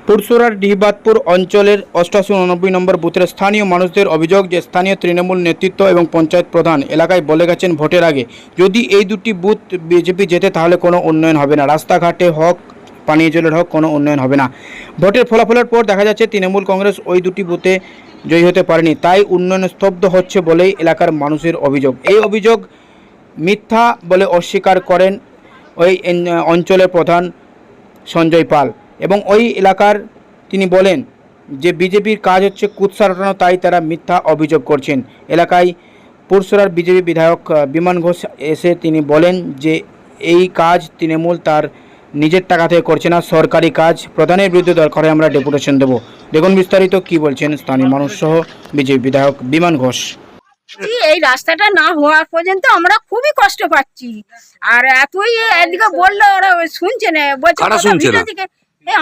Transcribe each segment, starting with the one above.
পুরসুরার ডিহিবাতপুর অঞ্চলের 88-89 নম্বর বুথের স্থানীয় মানুষদের অভিযোগ যে স্থানীয় তৃণমূল নেতৃত্ব এবং পঞ্চায়েত প্রধান এলাকায় বলে গেছেন ভোটের আগে যদি এই দুটি বুথ বিজেপি জেতে তাহলে কোনো উন্নয়ন হবে না, রাস্তাঘাটে হোক পানীয় জলের হোক কোনো উন্নয়ন হবে না। ভোটের ফলাফলের পর দেখা যাচ্ছে তৃণমূল কংগ্রেস ওই দুটি বুথে জয়ী হতে পারেনি, তাই উন্নয়ন স্তব্ধ হচ্ছে বলেই এলাকার মানুষের অভিযোগ। এই অভিযোগ মিথ্যা বলে অস্বীকার করেন ওই অঞ্চলের প্রধান সঞ্জয় পাল এবং ওই এলাকার তিনি বলেন যে বিজেপির কাজ হচ্ছে কুৎসা রটানো, তাই তারা মিথ্যা অভিযোগ করছেন। এলাকায় পুরসুরার বিজেপি বিধায়ক বিমান ঘোষ এসে তিনি বলেন যে এই কাজ তৃণমূল তার নিজের টাকা থেকে করছে না, সরকারি কাজ। প্রধানের বিরুদ্ধে দরকার হয় আমরা ডেপুটেশন দেব। দেখুন বিস্তারিত কি বলছেন স্থানীয় মানুষ সহ বিজেপি বিধায়ক বিমান ঘোষ। এই রাস্তাটা না হওয়া পর্যন্ত আমরা খুবই কষ্ট পাচ্ছি, আর এতই এদিকে বললো ওরা শুনছে না, বলছে ভিটা দিকে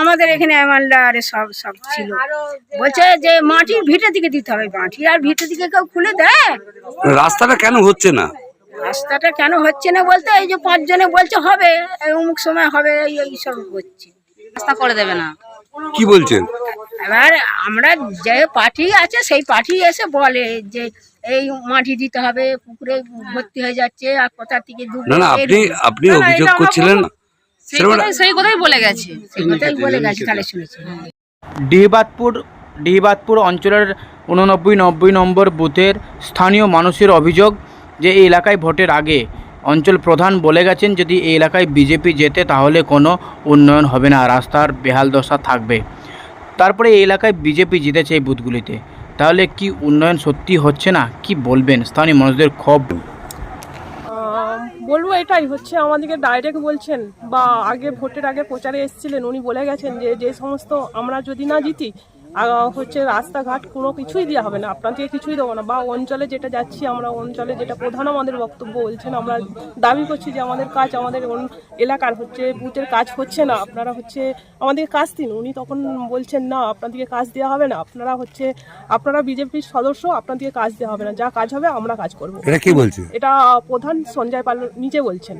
আমাদের এখানে এমএলএ সব সব ছিল, বলছে যে মাটির ভিটা দিকে দিতে হবে, মাটি আর ভিটা দিকে কেউ খুলে দেয়? রাস্তাটা কেন হচ্ছে না? রাস্তাটা কেন হচ্ছে না বলতে এই যে 5 জনে বলছে হবে, অমুক সময় হবে, এই সব হচ্ছে, রাস্তা করে দেবে না। কি বলছেন? এবার আমরা যে পার্টি আছে সেই পার্টি এসে বলে যে এই মাটি দিতে হবে, পুকুরে ভর্তি হয়ে যাচ্ছে, আর কোথা থেকে না না আপনি অভিযোগ করছিলেন, সেই কথাই বলে গেছে, সেই কথাই বলে গেছে, তাহলে শুনেছি। ডিহিবাতপুর অঞ্চলের 89-90 নম্বর বুথের স্থানীয় মানুষের অভিযোগ যে এই এলাকায় ভোটের আগে অঞ্চল প্রধান বলে গেছেন যদি এই এলাকায় বিজেপি জেতে তাহলে কোনো উন্নয়ন হবে না, রাস্তার বেহাল দশা থাকবে। তারপরে এই এলাকায় বিজেপি জিতেছে এই বুথগুলিতে, তাহলে কি উন্নয়ন সত্যি হচ্ছে না? কি বলবেন স্থানীয় মানুষদের ক্ষোভ? বলবো এটাই হচ্ছে, আমাদেরকে ডাইরেক্ট বলছেন বা আগে ভোটের আগে প্রচারে এসেছিলেন, উনি বলে গেছেন যে যে সমস্ত আমরা যদি না জিতি হচ্ছে রাস্তাঘাট কোনো কিছুই দেওয়া হবে না, আপনাদেরকে কিছুই দেবো না, বা অঞ্চলে যেটা যাচ্ছি আমরা অঞ্চলে যেটা প্রধান আমাদের বক্তব্য বলছেন, আমরা দাবি করছি যে আমাদের কাজ আমাদের এলাকার হচ্ছে বুথের কাজ হচ্ছে না, আপনারা হচ্ছে আমাদের কাজ দিন। উনি তখন বলছেন না আপনাদেরকে কাজ দেওয়া হবে না, আপনারা বিজেপির সদস্য, আপনাদেরকে কাজ দেওয়া হবে না, যা কাজ হবে আমরা কাজ করবো। এটা কি বলছে? এটা প্রধান সঞ্জয় পাল নিজে বলছেন।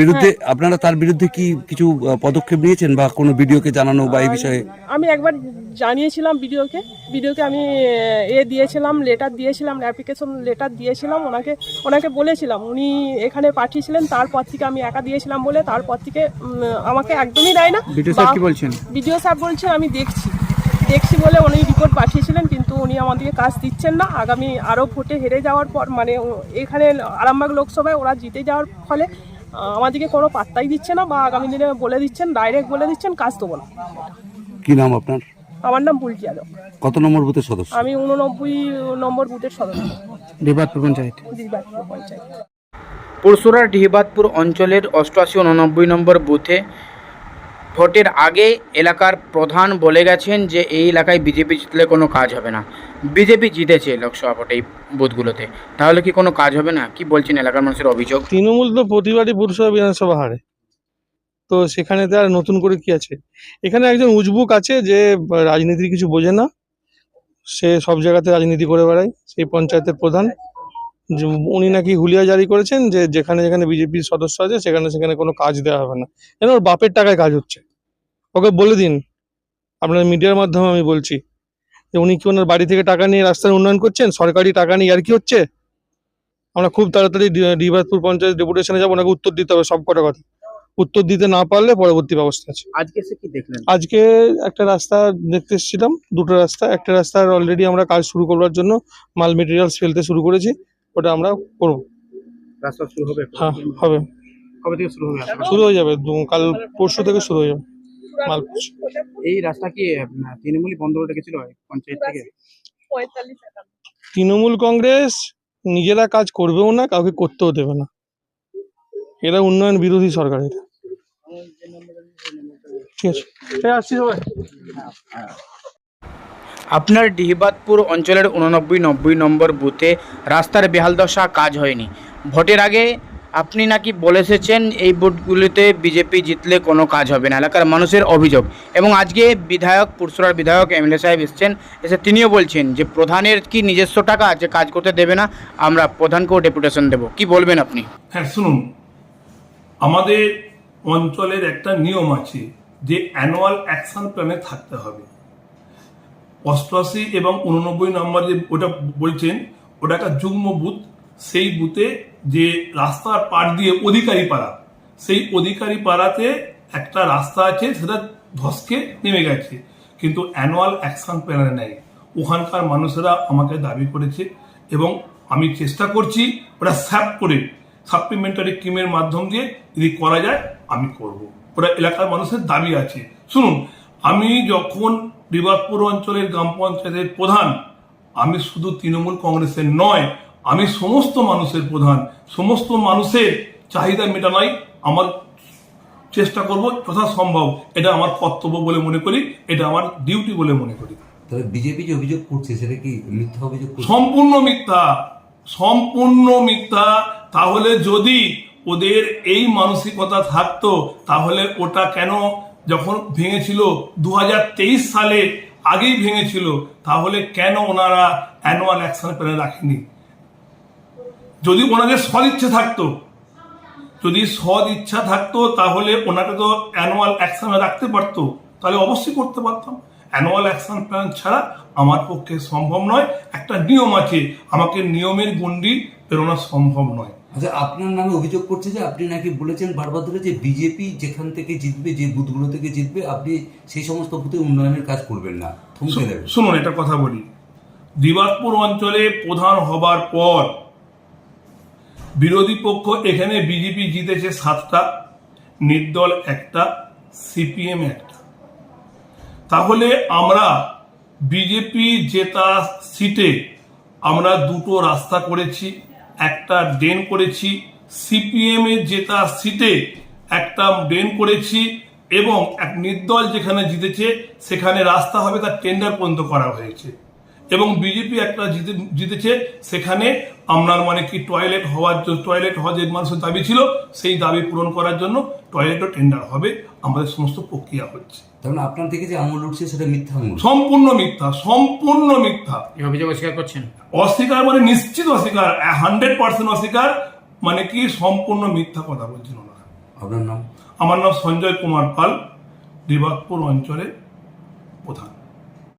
বিরুদ্ধে আপনারা তার বিরুদ্ধে কি কিছু পদক্ষেপ নিয়েছেন বা কোনো ভিডিওকে জানানো বা এই বিষয়ে? আমি একবার জানিয়েছিলাম ভিডিওকে আমি দিয়েছিলাম, লেটার দিয়েছিলাম, অ্যাপ্লিকেশন লেটার দিয়েছিলাম ওনাকে বলেছিলাম, উনি এখানে পাঠিয়েছিলেন, তারপর থেকে আমি একা দিয়েছিলাম বলে তারপর থেকে আমাকে একদমই দেয় না। ভিডিও সাহেব বলছেন আমি দেখছি বলে উনি রিপোর্ট পাঠিয়েছিলেন, কিন্তু উনি আমাদেরকে কাজ দিচ্ছেন না। আগামী আরও ভোটে হেরে যাওয়ার পর, মানে এখানে আরামবাগ লোকসভায় ওরা জিতে যাওয়ার ফলে আমাদেরকে কোনো পাত্তাই দিচ্ছে না, বা আগামী দিনে বলে দিচ্ছেন, ডাইরেক্ট বলে দিচ্ছেন কাজ দেবো না। কি নাম আপনার? আমার নাম পুলকি যাদব। কত নম্বর বুথের সদস্য? আমি 89 নম্বর বুথের সদস্য, ডিহিবাতপুর পঞ্চায়েত। পুরসুরার ডিহিবাতপুর অঞ্চলের 88-89 নম্বর বুথে ভোটের আগে এলাকার প্রধান বলে গেছেন যে এই এলাকায় বিজেপি জিতলে কোনো কাজ হবে না। বিজেপি জিতেছে লোকসভা ভোটে এই বুথগুলোতে, তাহলে কি কোনো কাজ হবে না? কি বলছেন এলাকার মানুষের অভিযোগ? তৃণমূল তো প্রতিবারই পুরসভা বিধানসভা হারে, তো সেখানে তো আর নতুন করে কি আছে? এখানে একজন উজবুক আছে যে রাজনীতির কিছু বোঝে না, সে সব জায়গাতে রাজনীতি করে বেড়ায়, সেই পঞ্চায়েতের প্রধান। উনি নাকি হুলিয়া জারি করেছেন যে যেখানে যেখানে বিজেপির সদস্য আছে সেখানে কোনো কাজ দেওয়া হবে না, যেন ওর বাপের টাকায় কাজ হচ্ছে। ওকে বলে দিন, আপনার মিডিয়ার মাধ্যমে আমি বলছি, যে উনি কি ওনার বাড়ি থেকে টাকা নিয়ে রাস্তার উন্নয়ন করছেন? সরকারি টাকা নিয়ে আর কি হচ্ছে? আমরা খুব তাড়াতাড়ি ডিহিবাতপুর পঞ্চায়েত ডেপুটেশনে যাবো, ওনাকে উত্তর দিতে হবে সব কটা কথা। উত্তর দিতে না পারলে পরবর্তী ব্যবস্থা আছে। আজকে এসে কি দেখলেন? আজকে একটা রাস্তা দেখতে এসেছিলাম, দুটো রাস্তা। একটা রাস্তার অলরেডি আমরা কাজ শুরু করবার জন্য মাল মেটেরিয়ালস ফেলতে শুরু করেছি, ওটা আমরা করবো। রাস্তা শুরু হবে? হ্যাঁ হবে। কবে থেকে শুরু হবে? শুরু হয়ে যাবে, কাল পরশু থেকে শুরু হয়ে যাবে মাল। এই রাস্তা কি তৃণমূলই বন্ধ করে রেখেছিল পঞ্চায়েত থেকে? তৃণমূল কংগ্রেস নিজেরা কাজ করবেও না, কাউকে করতেও দেবে না, এরা উন্নয়ন বিরোধী সরকার। এটা ঠিক আছে, আসছি সবাই। আপনার ডিহিবাতপুর অঞ্চলের 89-90 নম্বর বুথে রাস্তার বেহাল দশা, কাজ হয়নি। ভোটের আগে আপনি নাকি বলে এসেছেন এই বুথগুলিতে বিজেপি জিতলে কোনো কাজ হবে না, এলাকার মানুষের অভিযোগ। এবং আজকে পুরসুরার বিধায়ক এমএলএ সাহেব এসে তিনিও বলছেন যে প্রধানের কি নিজস্ব টাকা আছে, কাজ করতে দেবে না, আমরা প্রধানকেও ডেপুটেশন দেব। কি বলবেন আপনি? হ্যাঁ শুনুন, আমাদের অঞ্চলের একটা নিয়ম আছে যে অ্যানুয়াল অ্যাকশন প্ল্যানে থাকতে হবে। 88 এবং 89 নম্বর যে ওটা বলছেন, ওটা একটা যুগ্ম বুথ। সেই বুথে যে রাস্তার পাড় দিয়ে অধিকারী পাড়া, সেই অধিকারী পাড়াতে একটা রাস্তা আছে, সেটা ধসকে নেমে গেছে, কিন্তু অ্যানুয়াল অ্যাকশন প্ল্যানে নেই। ওখানকার মানুষেরা আমাকে দাবি করেছে এবং আমি চেষ্টা করছি ওটা স্যাপ করে সাপ্লিমেন্টারি স্কিমের মাধ্যম দিয়ে যদি করা যায় আমি করব। ওটা এলাকার মানুষের দাবি আছে। শুনুন, আমি যখন বিবাদপুর অঞ্চলের গ্রাম পঞ্চায়েতের প্রধান, আমি শুধু তৃণমূল কংগ্রেসের নয়, আমি সমস্ত মানুষের প্রধান। সমস্ত মানুষের চাহিদা মেটানোই আমার চেষ্টা করব যথাসম্ভব। এটা আমার কর্তব্য বলে মনে করি, এটা আমার ডিউটি বলে মনে করি। তবে বিজেপি যে অভিযোগ করছে সেটা কি মিথ্যা অভিযোগ? সম্পূর্ণ মিথ্যা, সম্পূর্ণ মিথ্যা। তাহলে যদি ওদের এই মানসিকতা থাকতো, তাহলে ওটা কেন যখন ভেঙেছিল 2023 সালে, আগেই ভেঙেছিল, তাহলে কেন ওনারা অ্যানুয়াল অ্যাকশন প্ল্যানে রাখেনি? যদি ওনাদের সদিচ্ছা থাকতো, যদি সদ ইচ্ছা থাকতো, তাহলে ওনাকে তো অ্যানুয়াল অ্যাকশনে রাখতে পারতো, তাহলে অবশ্যই করতে পারতাম। অ্যানুয়াল অ্যাকশন প্ল্যান ছাড়া আমার পক্ষে সম্ভব নয়। একটা নিয়ম আছে, আমাকে নিয়মের গণ্ডি পেরোনো সম্ভব নয়। আচ্ছা, আপনার নামে অভিযোগ করছে যে আপনি নাকি বলেছেন বারবার ধরে যে বিজেপি যেখান থেকে জিতবে, যে বুথগুলো থেকে জিতবে, আপনি সেই সমস্ত বুথে উন্নয়নের কাজ করবেন না, থমকে দেবেন। শুনুন, একটা কথা বলি, বিবাদপুর অঞ্চলে প্রধান হবার পর বিরোধী পক্ষ এখানে বিজেপি জিতেছে 7টা, নির্দল 1টা, সিপিএম 1টা। তাহলে আমরা বিজেপি জেতা সিটে আমরা 2টো রাস্তা করেছি, একটা ড্রেন করেছি। সিপিএম এর জেতা সিটে একটা ড্রেন করেছি এবং এক নির্দল যেখানে জিতেছে সেখানে রাস্তা হবে, তার টেন্ডার পর্যন্ত করা হয়েছে। এবং বিজেপি একটা জিতেছে, সেখানে আপনার মানে কি টয়লেট হওয়ার যে মানুষের দাবি ছিল, সেই দাবি পূরণ করার জন্য টয়লেটও টেন্ডার হবে। আমাদের সমস্ত প্রক্রিয়া হচ্ছে। তার মানে আপনার থেকে যে আঙুল উঠছে সেটা মিথ্যা আঙুল? সম্পূর্ণ মিথ্যা, সম্পূর্ণ মিথ্যা। এই অভিযোগ অস্বীকার করছেন? অস্বীকার মানে নিশ্চিত অস্বীকার, 100% অস্বীকার। মানে কি সম্পূর্ণ মিথ্যা কথা বলছেন ওনারা। আপনার নাম? আমার নাম সঞ্জয় কুমার পাল, বিবাদপুর অঞ্চলের প্রধান।